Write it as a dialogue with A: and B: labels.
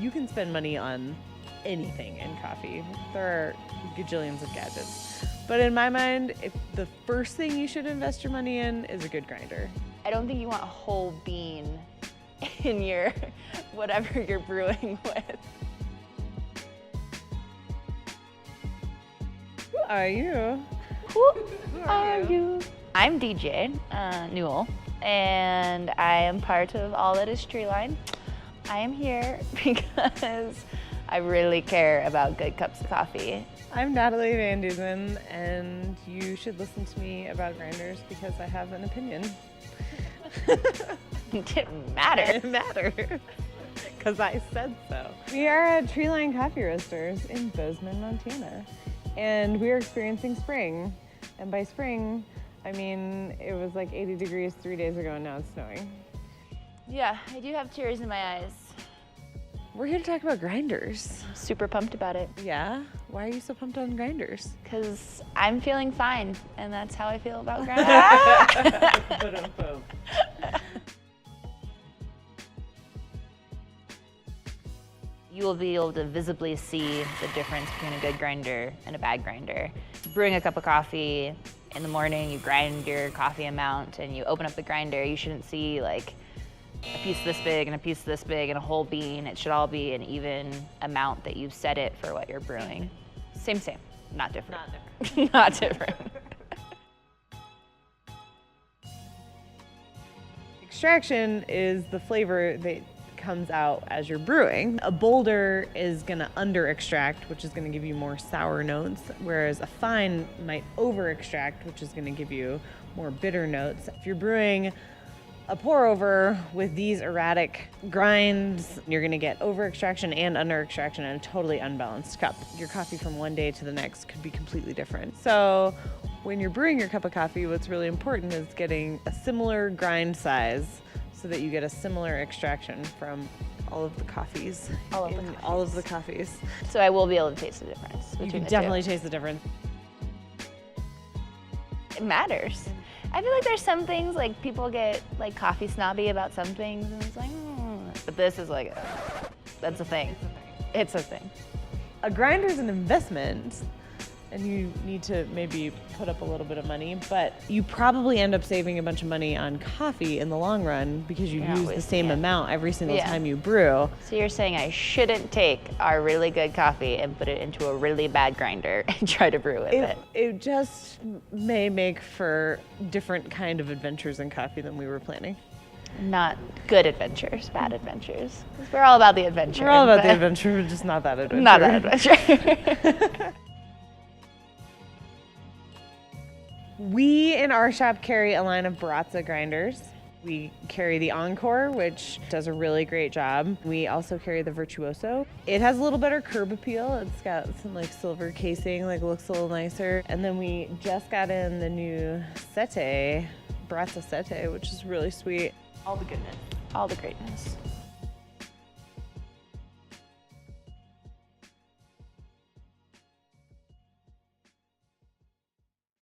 A: you can spend money on anything in coffee. There are gajillions of gadgets. But in my mind, the first thing you should invest your money in is a good grinder.
B: I don't think you want a whole bean in your whatever you're brewing with.
A: Who are you?
B: Who are you? I'm DJ Newell, and I am part of all that is Treeline. I am here because I really care about good cups of coffee.
A: I'm Natalie Van Dusen, and you should listen to me about grinders because I have an opinion.
B: It didn't matter.
A: It mattered, because I said so. We are at Treeline Coffee Roasters in Bozeman, Montana, and we are experiencing spring. And by spring, I mean it was like 80 degrees 3 days ago, and now it's snowing.
B: Yeah, I do have tears in my eyes.
A: We're here to talk about grinders.
B: I'm super pumped about it.
A: Yeah? Why are you so pumped on grinders?
B: Because I'm feeling fine, and that's how I feel about grinders. You will be able to visibly see the difference between a good grinder and a bad grinder. Brewing a cup of coffee in the morning, you grind your coffee amount, and you open up the grinder, you shouldn't see like a piece this big and a piece this big and a whole bean. It should all be an even amount that you've set it for what you're brewing. Same, not different.
A: Not different.
B: Not different.
A: Extraction is the flavor that comes out as you're brewing. A bolder is gonna under extract, which is gonna give you more sour notes, whereas a fine might over extract, which is gonna give you more bitter notes. If you're brewing a pour over with these erratic grinds, you're gonna get over extraction and under extraction in a totally unbalanced cup. Your coffee from one day to the next could be completely different. So when you're brewing your cup of coffee, what's really important is getting a similar grind size so that you get a similar extraction from all of the coffees. All of the coffees.
B: So I will be able to taste the difference between
A: You can
B: the
A: definitely
B: two.
A: taste the difference.
B: It matters. I feel like there's some things, like people get like coffee snobby about some things, and it's like, but this is like, that's a thing. It's a thing.
A: A grinder is an investment, and you need to maybe put up a little bit of money, but you probably end up saving a bunch of money on coffee in the long run because you use the same amount every single time you brew.
B: So you're saying I shouldn't take our really good coffee and put it into a really bad grinder and try to brew with it?
A: It just may make for different kind of adventures in coffee than we were planning.
B: Not good adventures, bad adventures. 'Cause we're all about the adventure.
A: We're all about the adventure, but just not that adventure.
B: Not that adventure.
A: We in our shop carry a line of Baratza grinders. We carry the Encore, which does a really great job. We also carry the Virtuoso. It has a little better curb appeal. It's got some like silver casing, like looks a little nicer. And then we just got in the new Sete, Baratza Sete, which is really sweet.
B: All the goodness. All the greatness.